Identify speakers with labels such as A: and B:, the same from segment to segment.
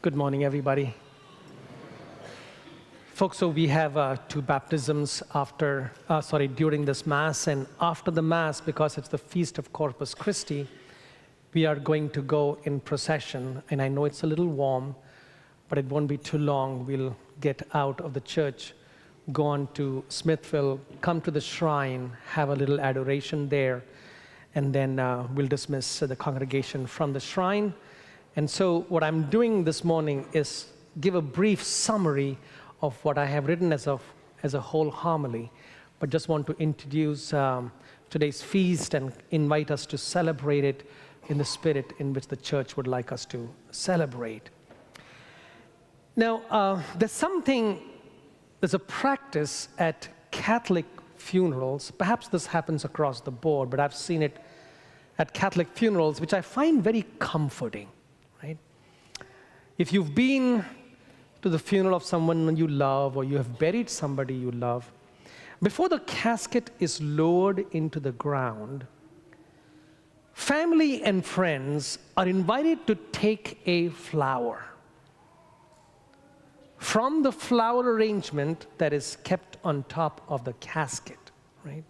A: Good morning, everybody. Folks, so we have two baptisms during this Mass, and after the Mass, because it's the Feast of Corpus Christi, we are going to go in procession, and I know it's a little warm, but it won't be too long. We'll get out of the church, go on to Smithville, come to the shrine, have a little adoration there, and then we'll dismiss the congregation from the shrine. And so what I'm doing this morning is give a brief summary of what I have written as a whole homily, but just want to introduce today's feast and invite us to celebrate it in the spirit in which the church would like us to celebrate. Now, there's a practice at Catholic funerals. Perhaps this happens across the board, but I've seen it at Catholic funerals, which I find very comforting. Right? If you've been to the funeral of someone you love, or you have buried somebody you love, before the casket is lowered into the ground, family and friends are invited to take a flower from the flower arrangement that is kept on top of the casket. Right?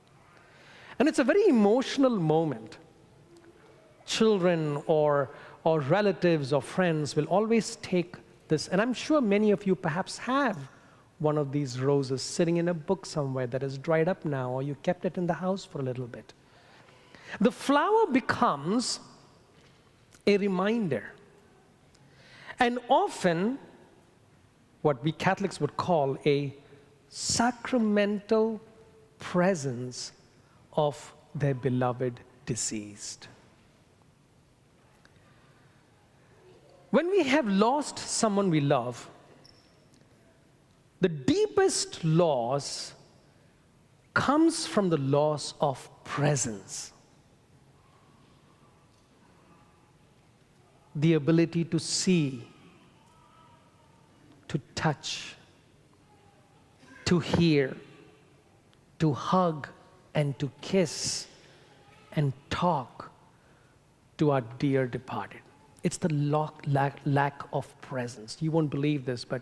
A: And it's a very emotional moment. Children or relatives or friends will always take this, and I'm sure many of you perhaps have one of these roses sitting in a book somewhere that is dried up now, or you kept it in the house for a little bit. The flower becomes a reminder, and often what we Catholics would call a sacramental presence of their beloved deceased. When we have lost someone we love, the deepest loss comes from the loss of presence. The ability to see, to touch, to hear, to hug and to kiss and talk to our dear departed. It's the lack of presence. You won't believe this, but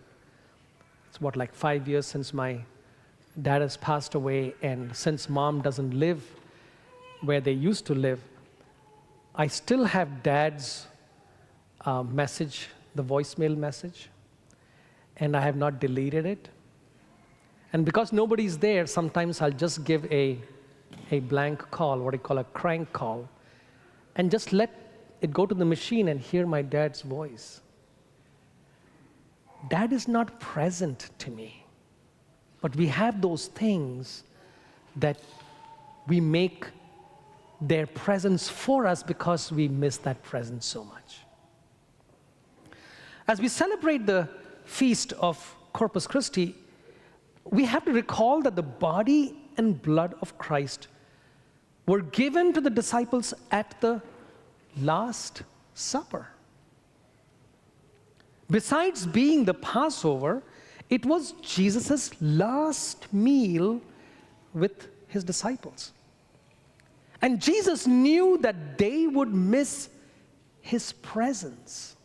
A: it's like 5 years since my dad has passed away, and since mom doesn't live where they used to live, I still have dad's message, the voicemail message, and I have not deleted it. And because nobody's there, sometimes I'll just give a blank call, what I call a crank call, and just let it go to the machine and hear my dad's voice. Dad is not present to me, but we have those things that we make their presence for us because we miss that presence so much. As we celebrate the feast of Corpus Christi, we have to recall that the body and blood of Christ were given to the disciples at the Last Supper. Besides being the Passover, it was Jesus' last meal with his disciples. And Jesus knew that they would miss his presence.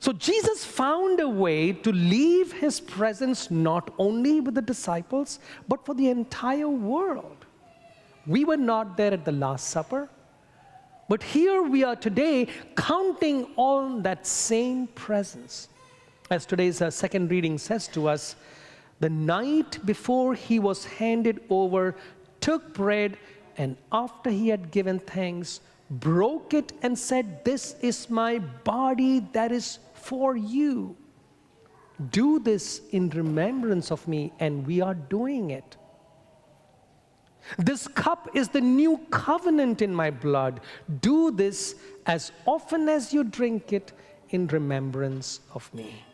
A: So Jesus found a way to leave his presence not only with the disciples, but for the entire world. We were not there at the Last Supper, but here we are today counting on that same presence. As today's second reading says to us, the night before he was handed over, took bread, and after he had given thanks, broke it and said, "This is my body that is for you. Do this in remembrance of me," and we are doing it. "This cup is the new covenant in my blood. Do this as often as you drink it in remembrance of me."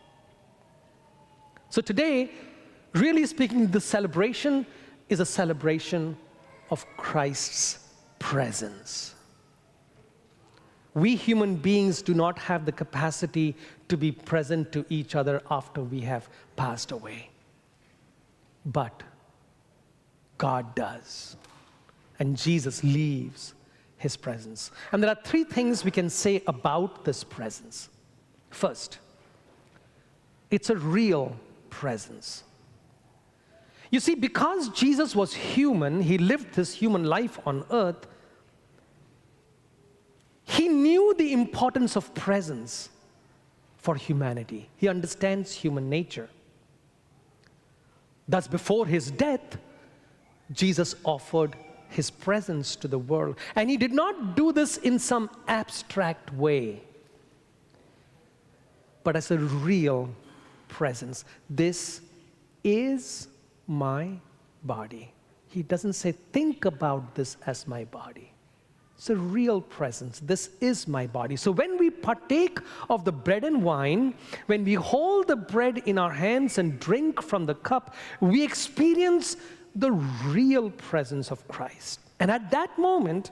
A: So today, really speaking, the celebration is a celebration of Christ's presence. We human beings do not have the capacity to be present to each other after we have passed away. But God does. And Jesus leaves his presence. And there are three things we can say about this presence. First, it's a real presence. You see, because Jesus was human, he lived this human life on earth, he knew the importance of presence for humanity. He understands human nature. Thus, before his death, Jesus offered his presence to the world. And he did not do this in some abstract way, but as a real presence. This is my body. He doesn't say, think about this as my body. It's a real presence. This is my body. So when we partake of the bread and wine, when we hold the bread in our hands and drink from the cup, we experience the real presence of Christ. And at that moment,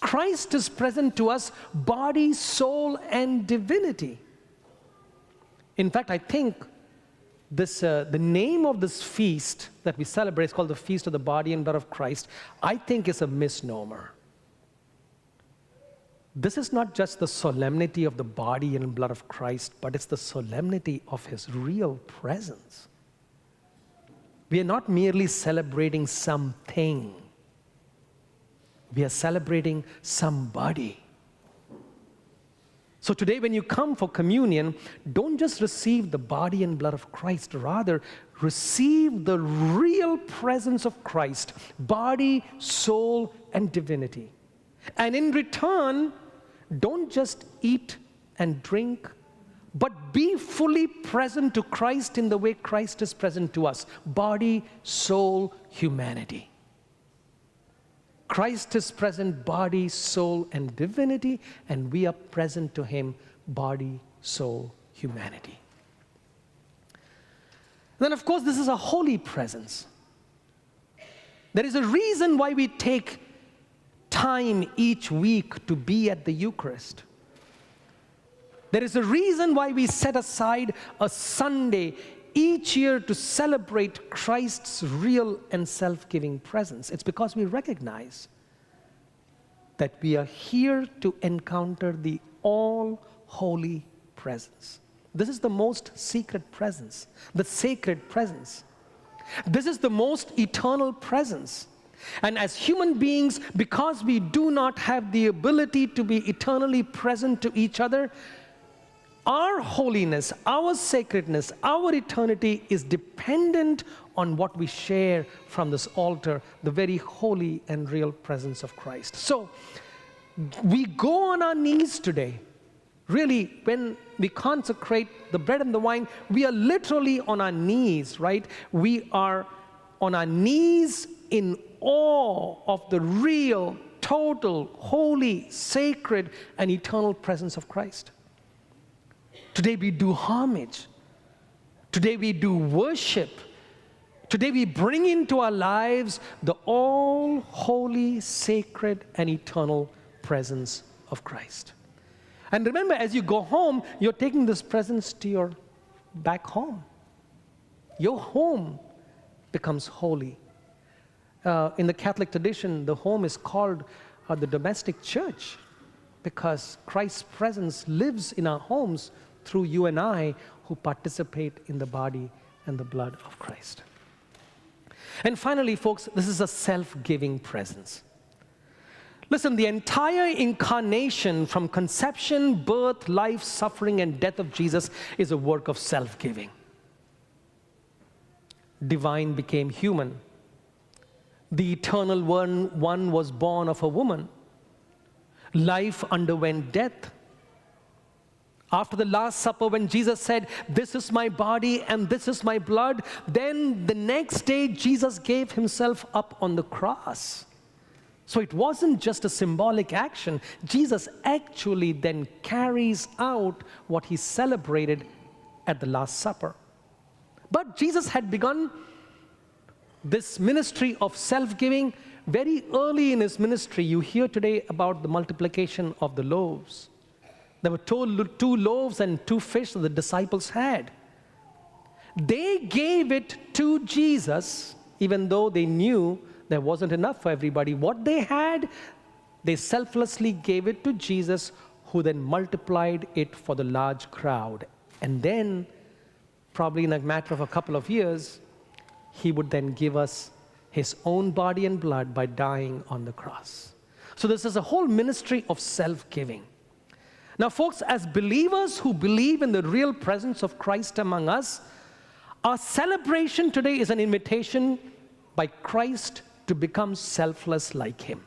A: Christ is present to us, body, soul, and divinity. In fact, I think the name of this feast that we celebrate is called the Feast of the Body and Blood of Christ. I think is a misnomer. This is not just the solemnity of the body and blood of Christ, but it's the solemnity of his real presence. We are not merely celebrating something. We are celebrating somebody. So today when you come for communion, don't just receive the body and blood of Christ, rather receive the real presence of Christ, body, soul, and divinity. And in return, don't just eat and drink, but be fully present to Christ in the way Christ is present to us, body, soul, humanity. Christ is present, body, soul, and divinity, and we are present to him, body, soul, humanity. Then, of course, this is a holy presence. There is a reason why we take time each week to be at the Eucharist. There is a reason why we set aside a Sunday each year to celebrate Christ's real and self-giving presence. It's because we recognize that we are here to encounter the all-holy presence. This is the most secret presence, the sacred presence. This is the most eternal presence. And as human beings, because we do not have the ability to be eternally present to each other, our holiness, our sacredness, our eternity is dependent on what we share from this altar, the very holy and real presence of Christ. So we go on our knees today. Really, when we consecrate the bread and the wine, we are literally on our knees, right? We are on our knees in awe of the real, total, holy, sacred, and eternal presence of Christ. Today we do homage. Today we do worship. Today we bring into our lives the all-holy, sacred, and eternal presence of Christ. And remember, as you go home, you're taking this presence to your back home. Your home becomes holy. In the Catholic tradition, the home is called the domestic church because Christ's presence lives in our homes through you and I who participate in the body and the blood of Christ. And finally, folks, this is a self-giving presence. Listen, the entire incarnation from conception, birth, life, suffering, and death of Jesus is a work of self-giving. Divine became human. The eternal one was born of a woman. Life underwent death. After the Last Supper, when Jesus said, "This is my body and this is my blood," then the next day Jesus gave himself up on the cross. So it wasn't just a symbolic action. Jesus actually then carries out what he celebrated at the Last Supper. But Jesus had begun this ministry of self-giving very early in his ministry. You hear today about the multiplication of the loaves. There were two loaves and 2 fish that the disciples had. They gave it to Jesus, even though they knew there wasn't enough for everybody. What they had, they selflessly gave it to Jesus, who then multiplied it for the large crowd. And then, probably in a matter of a couple of years, he would then give us his own body and blood by dying on the cross. So this is a whole ministry of self-giving. Now, folks, as believers who believe in the real presence of Christ among us, our celebration today is an invitation by Christ to become selfless like him.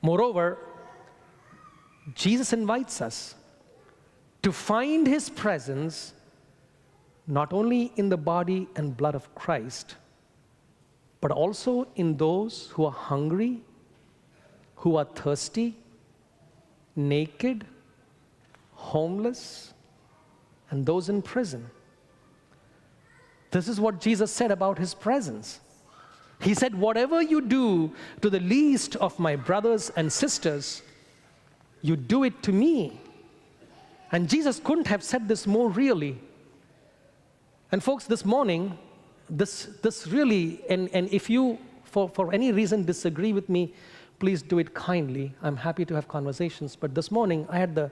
A: Moreover, Jesus invites us to find his presence not only in the body and blood of Christ, but also in those who are hungry, who are thirsty, naked, homeless, and those in prison. This is what Jesus said about his presence. He said, whatever you do to the least of my brothers and sisters, you do it to me. And Jesus couldn't have said this more really. And folks, this morning, this really, and if you, for any reason, disagree with me, please do it kindly. I'm happy to have conversations. But this morning, I had the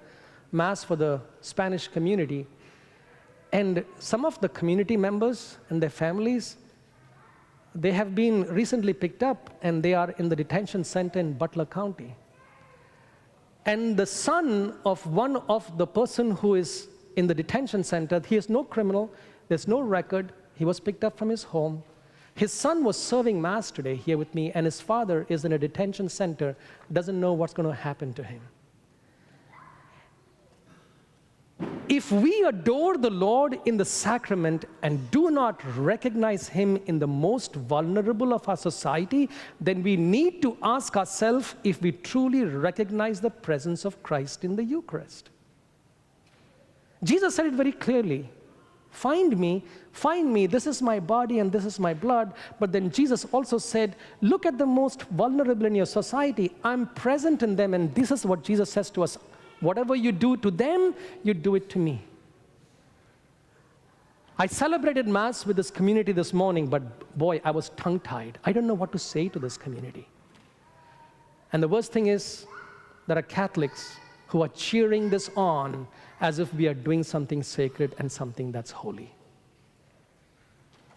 A: Mass for the Spanish community. And some of the community members and their families, they have been recently picked up, and they are in the detention center in Butler County. And the son of one of the person who is in the detention center, he is no criminal, there's no record, he was picked up from his home. His son was serving Mass today here with me, and his father is in a detention center, doesn't know what's going to happen to him. If we adore the Lord in the sacrament and do not recognize him in the most vulnerable of our society, then we need to ask ourselves if we truly recognize the presence of Christ in the Eucharist. Jesus said it very clearly. Find me, this is my body and this is my blood. But then Jesus also said, look at the most vulnerable in your society. I'm present in them, and this is what Jesus says to us. Whatever you do to them, you do it to me. I celebrated Mass with this community this morning, but boy, I was tongue-tied. I don't know what to say to this community. And the worst thing is, there are Catholics who are cheering this on as if we are doing something sacred and something that's holy.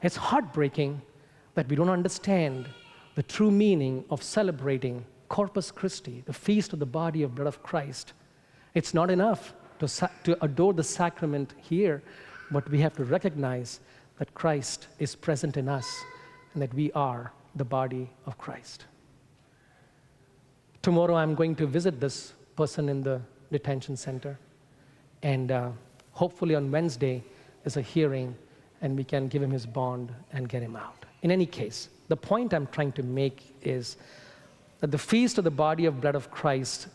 A: It's heartbreaking that we don't understand the true meaning of celebrating Corpus Christi, the feast of the body and blood of Christ. It's not enough to adore the sacrament here, but we have to recognize that Christ is present in us and that we are the body of Christ. Tomorrow I'm going to visit this person in the detention center, and hopefully on Wednesday there's a hearing and we can give him his bond and get him out. In any case, the point I'm trying to make is that the feast of the body and blood of Christ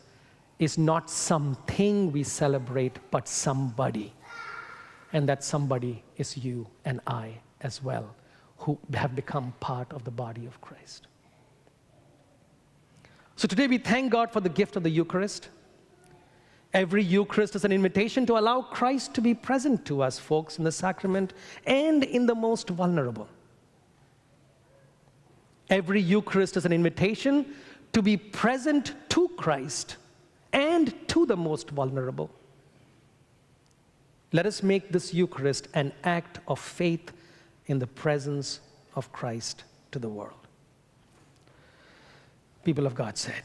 A: is not something we celebrate, but somebody. And that somebody is you and I as well, who have become part of the body of Christ. So today we thank God for the gift of the Eucharist. Every Eucharist is an invitation to allow Christ to be present to us, folks, in the sacrament and in the most vulnerable. Every Eucharist is an invitation to be present to Christ and to the most vulnerable. Let us make this Eucharist an act of faith in the presence of Christ to the world. People of God said,